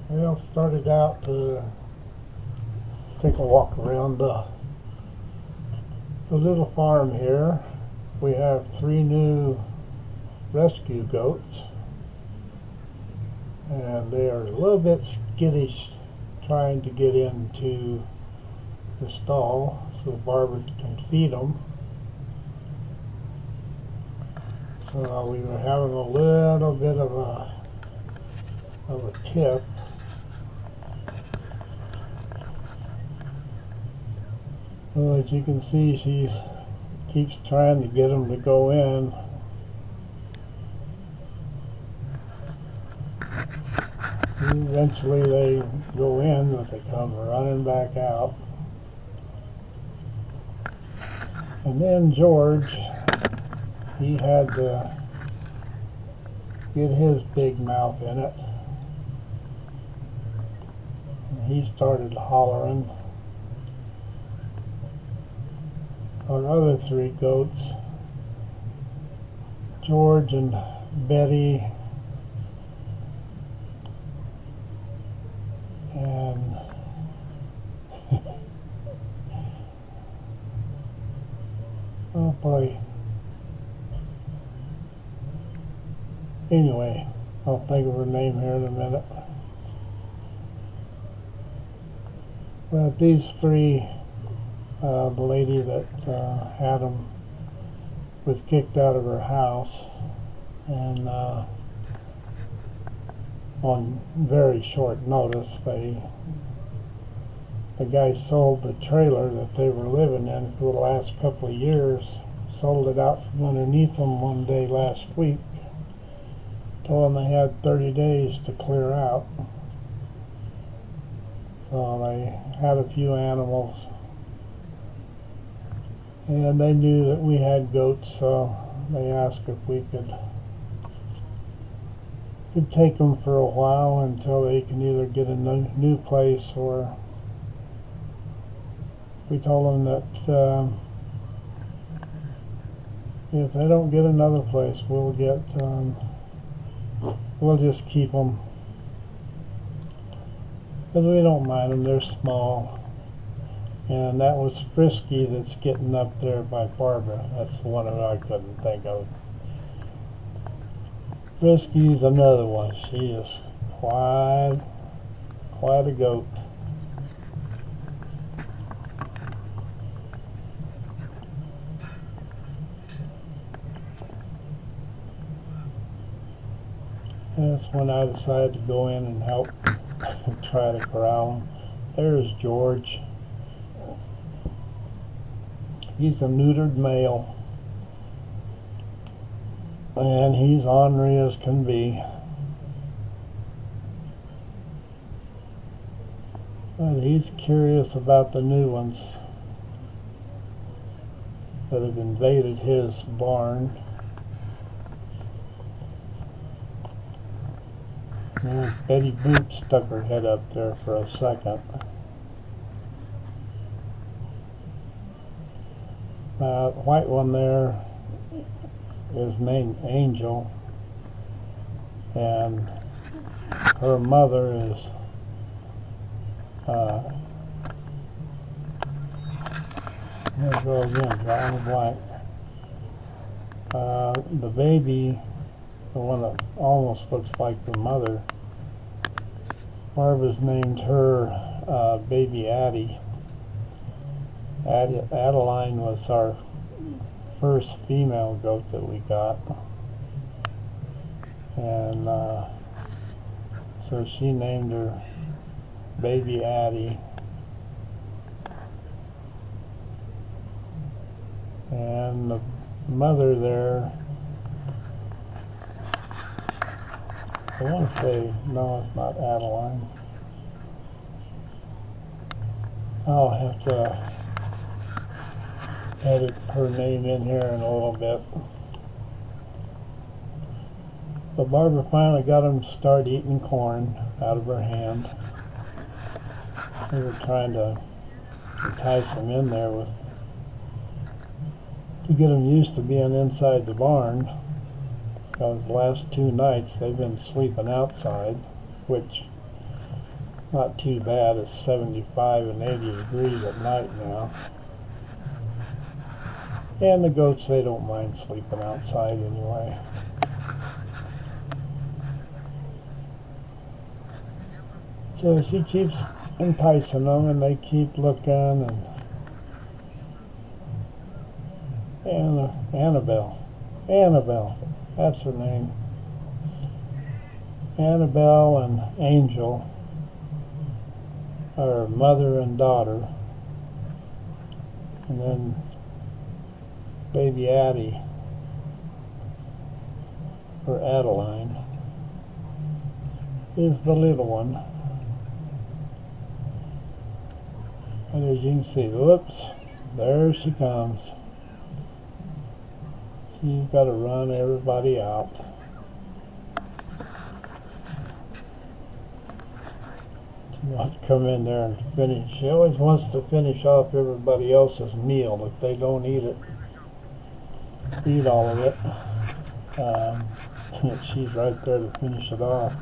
Well, started out to take a walk around the little farm here. We have 3 new rescue goats, and they are a little bit skittish trying to get into the stall so Barbara can feed them. So we were having a little bit of a tip. Well, as you can see, she keeps trying to get them to go in. Eventually they go in, but they come running back out. And then George, he had to get his big mouth in it. And he started hollering. Our other 3 goats, George and Betty and oh boy. Anyway, I'll think of her name here in a minute. But these 3, the lady that had them was kicked out of her house, and on very short notice, the guy sold the trailer that they were living in for the last couple of years, sold it out from underneath them one day last week, told them they had 30 days to clear out. So they had a few animals, and they knew that we had goats, so they asked if we could take them for a while until they can either get a new place, or we told them that if they don't get another place, we'll just keep them, because we don't mind them. They're small. And that was Frisky that's getting up there by Barbara. That's the one that I couldn't think of. Frisky's another one. She is quite a goat. That's when I decided to go in and help try to corral them. There's George. He's a neutered male, and he's ornery as can be. But he's curious about the new ones that have invaded his barn. And Betty Boot stuck her head up there for a second. That white one there is named Angel, and her mother is there we go again, drawing a blank. The baby, the one that almost looks like the mother, Barbara's named her Baby Addie. Adeline was our first female goat that we got, and so she named her Baby Addie. And the mother there, I want to say, no, it's not Adeline. I'll have to edit her name in here in a little bit. But Barbara finally got them to start eating corn out of her hand. We were trying to entice them in there to get them used to being inside the barn, because the last 2 nights they've been sleeping outside, which Not too bad. It's 75 and 80 degrees at night now. And the goats, they don't mind sleeping outside anyway. So she keeps enticing them, and they keep looking, and Annabelle, that's her name. Annabelle and Angel are mother and daughter, and then baby Addie, or Adeline, is the little one. And as you can see, whoops, there she comes. She's got to run everybody out. She wants to come in there and finish. She always wants to finish off everybody else's meal if they don't eat all of it. She's right there to finish it off.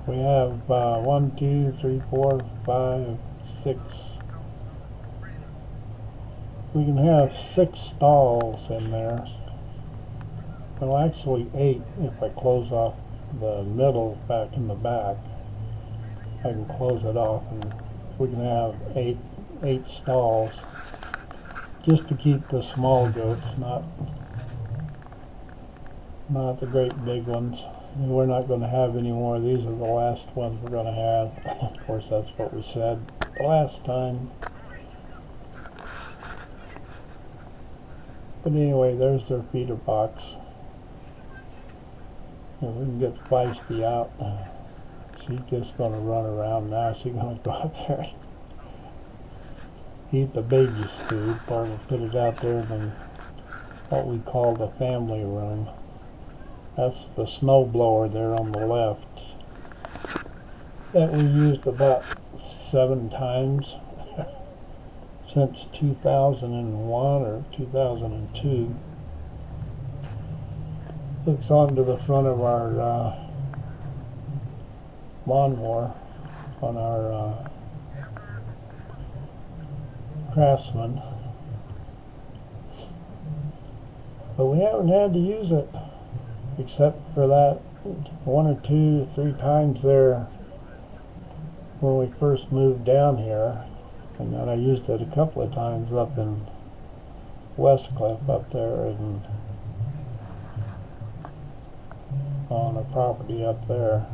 We have 1, 2, 3, 4, 5, 6. We can have 6 stalls in there. Well, actually 8 if I close off the middle back in the back. I can close it off, and we can have 8 stalls just to keep the small goats, not the great big ones. We're not going to have any more. These are the last ones we're going to have. Of course, that's what we said the last time. But anyway, there's their feeder box. And we can get Feisty out. She's just going to run around now. She's going to go out there and eat the baby's food, or we'll put it out there in what we call the family room. That's the snow blower there on the left that we used about 7 times since 2001 or 2002. Hooks onto the front of our lawnmower on our Craftsman, but we haven't had to use it except for that 1 or 2 or 3 times there when we first moved down here, and then I used it a couple of times up in Westcliff up there and on a property up there.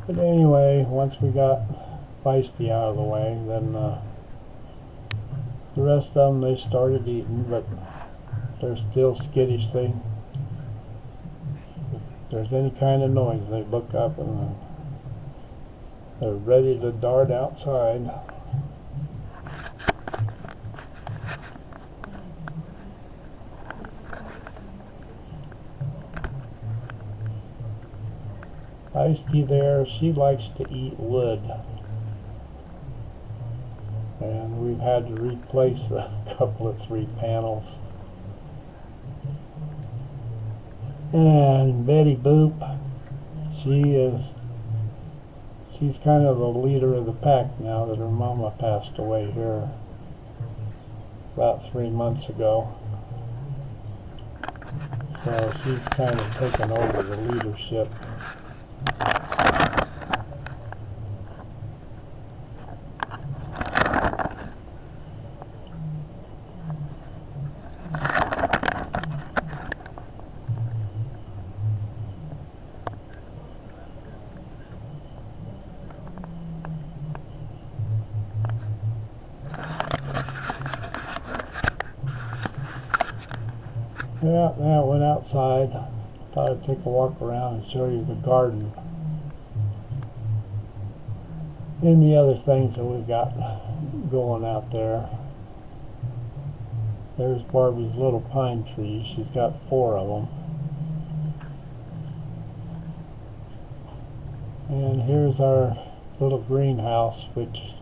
But anyway, once we got Feisty out of the way, then the rest of them, they started eating, but they're still skittish. If there's any kind of noise, they look up and they're ready to dart outside. Feisty there, she likes to eat wood. And we've had to replace a couple of 3 panels. And Betty Boop, she's kind of the leader of the pack now that her mama passed away here about 3 months ago. So she's kind of taken over the leadership. Yeah, I went outside. Thought I'd take a walk around and show you the garden and the other things that we've got going out there. There's Barbie's little pine trees. She's got 4 of them. And here's our little greenhouse, which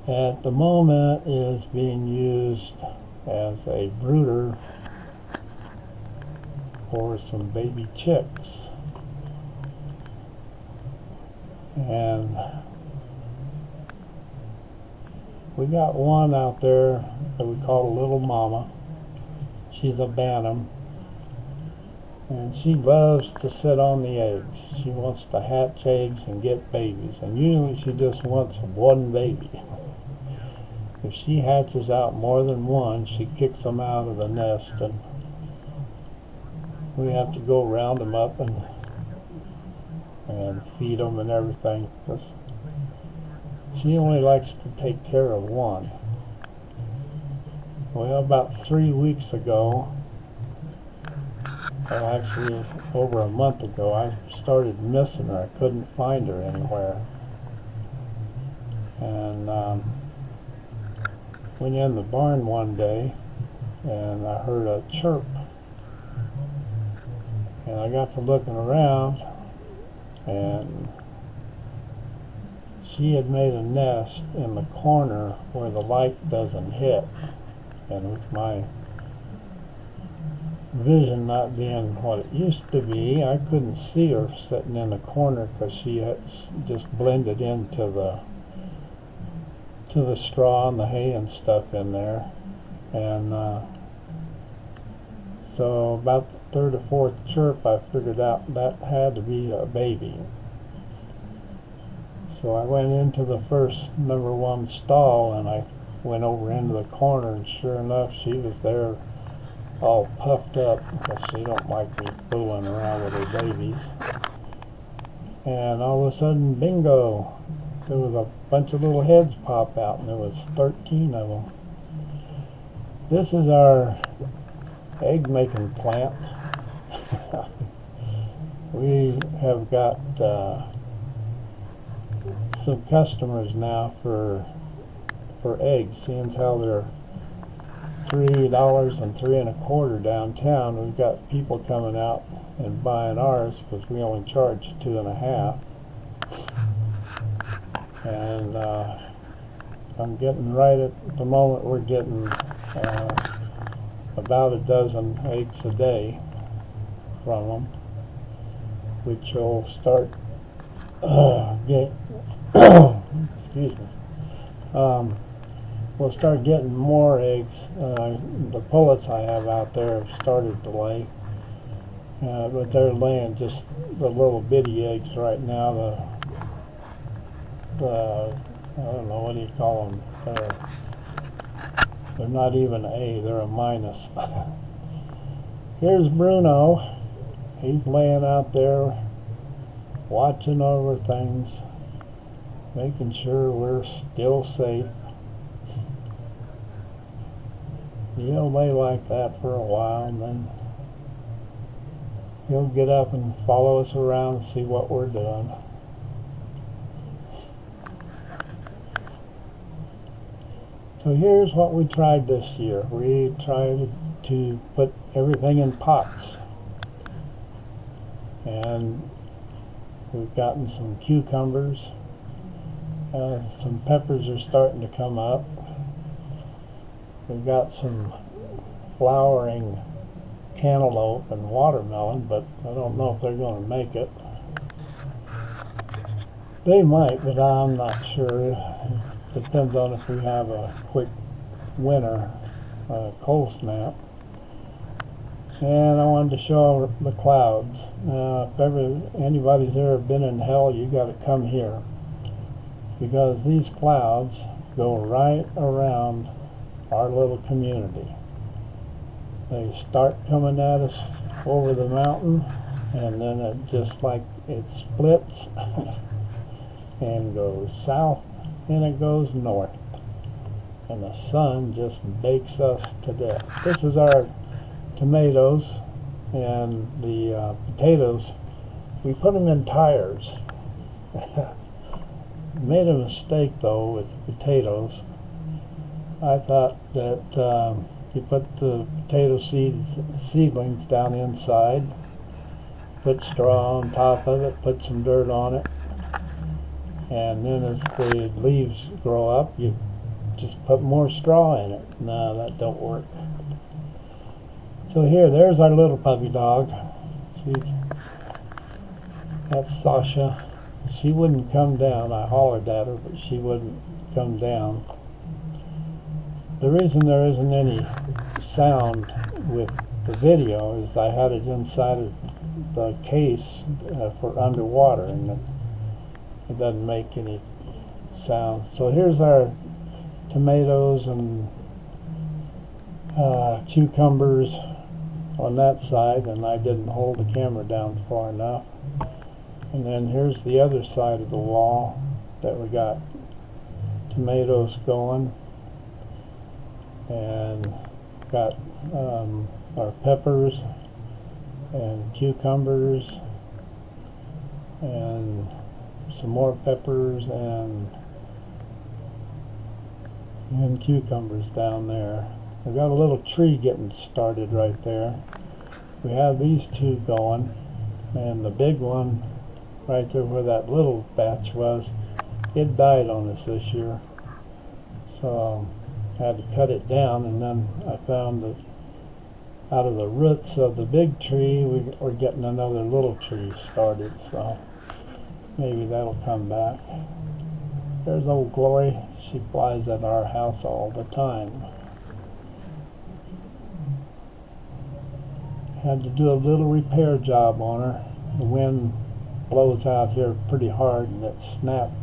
at the moment is being used as a brooder for some baby chicks. And we got one out there that we call Little Mama. She's a bantam, and she loves to sit on the eggs. She wants to hatch eggs and get babies, and usually she just wants one baby. If she hatches out more than one, she kicks them out of the nest, and we have to go round them up and feed them and everything, because she only likes to take care of one. Well, about 3 weeks ago, or actually over a month ago, I started missing her. I couldn't find her anywhere. And went in the barn one day, and I heard a chirp. And I got to looking around, and she had made a nest in the corner where the light doesn't hit. And with my vision not being what it used to be, I couldn't see her sitting in the corner because she had just blended into the straw and the hay and stuff in there. And so about the third or fourth chirp, I figured out that had to be a baby. So I went into the first number one stall, and I went over into the corner, and sure enough, she was there all puffed up because she don't like me fooling around with her babies. And all of a sudden, bingo, there was a bunch of little heads pop out, and there was 13 of them. This is our egg making plant. We have got some customers now for eggs, seeing how they're $3 and $3.25 downtown. We've got people coming out and buying ours because we only charge $2.50. And I'm getting right at the moment, we're getting about a dozen eggs a day from them, which will start excuse me. We'll start getting more eggs. The pullets I have out there have started to lay, but they're laying just the little bitty eggs right now. The I don't know, what do you call them? They're not even A, they're a minus. Here's Bruno. He's laying out there watching over things, making sure we're still safe. He'll lay like that for a while, and then he'll get up and follow us around and see what we're doing. So here's what we tried this year. We tried to put everything in pots, and we've gotten some cucumbers. Some peppers are starting to come up. We've got some flowering cantaloupe and watermelon, but I don't know if they're going to make it. They might, but I'm not sure. Depends on if we have a quick winter, cold snap. And I wanted to show the clouds. Now, if anybody's ever been in hell, you got to come here, because these clouds go right around our little community. They start coming at us over the mountain, and then it just like it splits and goes south, and it goes north, and the sun just bakes us to death. This is our tomatoes, and the potatoes, we put them in tires. Made a mistake though with potatoes. I thought that you put the potato seedlings down inside, put straw on top of it, put some dirt on it, and then as the leaves grow up, you just put more straw in it. No, that don't work. So there's our little puppy dog. That's Sasha. She wouldn't come down. I hollered at her, but she wouldn't come down. The reason there isn't any sound with the video is I had it inside of the case for underwater, and it doesn't make any sound. So here's our tomatoes and cucumbers on that side, and I didn't hold the camera down far enough. And then here's the other side of the wall that we got tomatoes going, and got our peppers and cucumbers and some more peppers and cucumbers down there. We've got a little tree getting started right there. We have these two going, and the big one right there where that little batch was, it died on us this year. So I had to cut it down, and then I found that out of the roots of the big tree we're getting another little tree started, so maybe that'll come back. There's old Glory. She flies at our house all the time. Had to do a little repair job on her. The wind blows out here pretty hard, and it snapped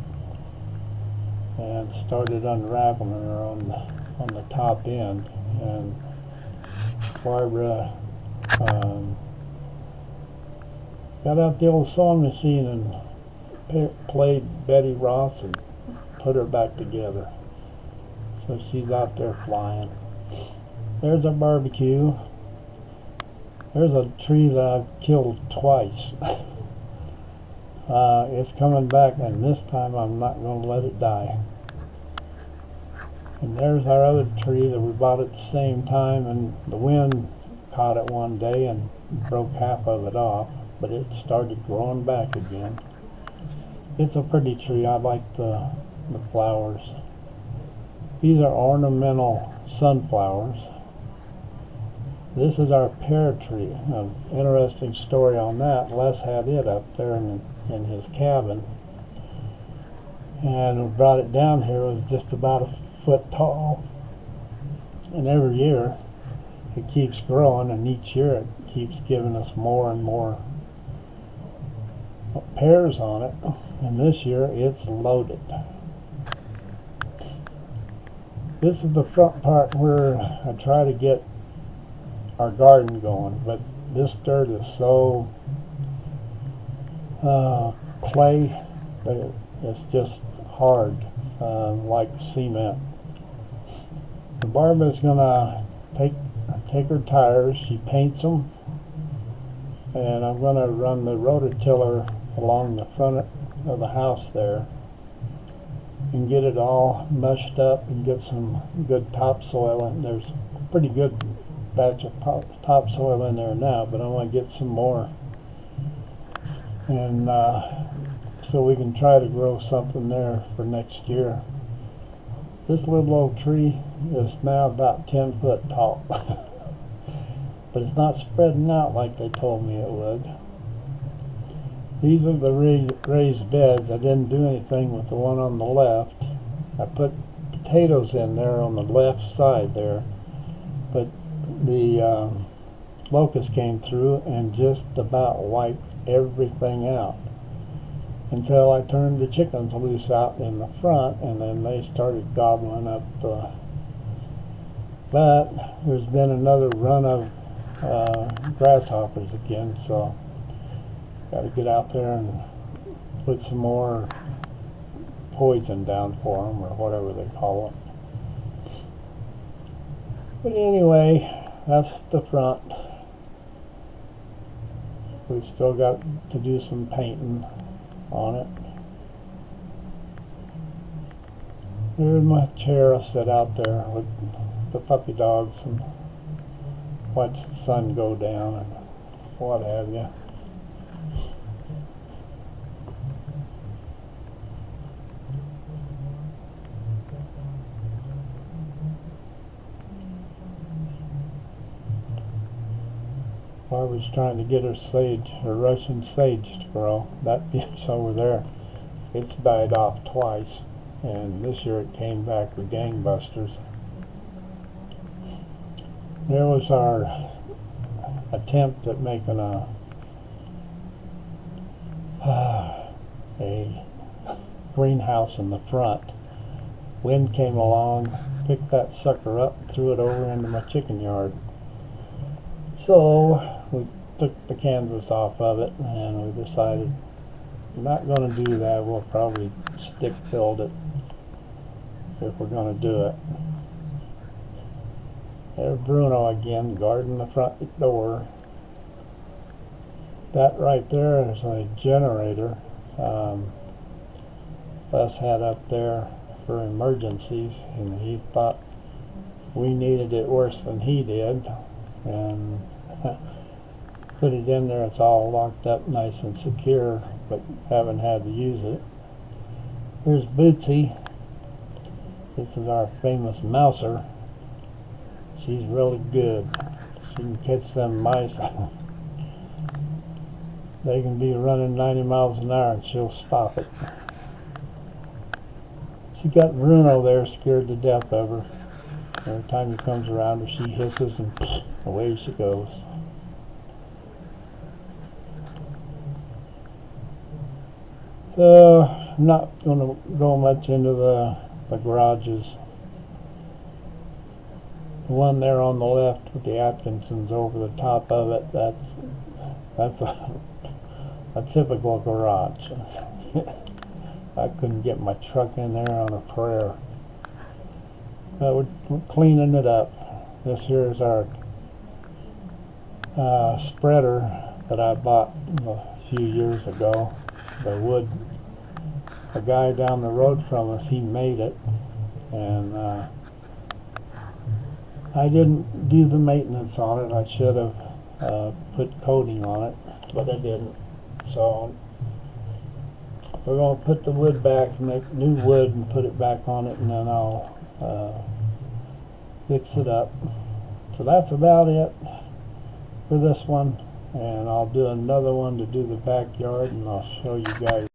and started unraveling her on the top end. And Barbara got out the old sewing machine and played Betty Ross and put her back together. So she's out there flying. There's our barbecue. There's a tree that I've killed twice. It's coming back, and this time I'm not going to let it die. And there's our other tree that we bought at the same time, and the wind caught it one day and broke half of it off, but it started growing back again. It's a pretty tree. I like the flowers. These are ornamental sunflowers. This is our pear tree. An interesting story on that. Les had it up there in his cabin, and we brought it down here. It was just about a foot tall, and every year it keeps growing, and each year it keeps giving us more and more pears on it, and this year it's loaded. This is the front part where I try to get our garden going, but this dirt is so clay that it's just hard, like cement. Barbara's gonna take her tires. She paints them, and I'm gonna run the rototiller along the front of the house there and get it all mushed up and get some good topsoil. And there's a pretty good batch of topsoil in there now, but I want to get some more, and so we can try to grow something there for next year. This little old tree is now about 10 foot tall, but it's not spreading out like they told me it would. These are the raised beds. I didn't do anything with the one on the left. I put potatoes in there on the left side there, but the locust came through and just about wiped everything out until I turned the chickens loose out in the front, and then they started gobbling up the... But there's been another run of grasshoppers again, so got to get out there and put some more poison down for them, or whatever they call it. But anyway, that's the front. We've still got to do some painting on it. There's my chair. I sit out there with the puppy dogs and watch the sun go down and what have you. I was trying to get her Russian sage to grow. That bitch over there, it's died off twice, and this year it came back with gangbusters. There was our attempt at making a greenhouse in the front. Wind came along, picked that sucker up, and threw it over into my chicken yard. So we took the canvas off of it, and we decided we're not going to do that. We'll probably stick build it if we're going to do it. There's Bruno again, guarding the front door. That right there is a generator Les had up there for emergencies, and he thought we needed it worse than he did, and put it in there. It's all locked up nice and secure, but haven't had to use it. Here's Bootsy. This is our famous mouser. She's really good. She can catch them mice. They can be running 90 miles an hour and she'll stop it. She got Bruno there scared to death of her. Every time he comes around her, she hisses and away she goes. So I'm not going to go much into the garages. The one there on the left with the Atkinsons over the top of it, that's a typical garage. I couldn't get my truck in there on a prayer. We're cleaning it up. This here is our spreader that I bought a few years ago. The wood, the guy down the road from us, he made it, and I didn't do the maintenance on it. I should have put coating on it, but I didn't. So we're going to put the wood back, make new wood and put it back on it, and then I'll fix it up. So that's about it for this one, and I'll do another one to do the backyard, and I'll show you guys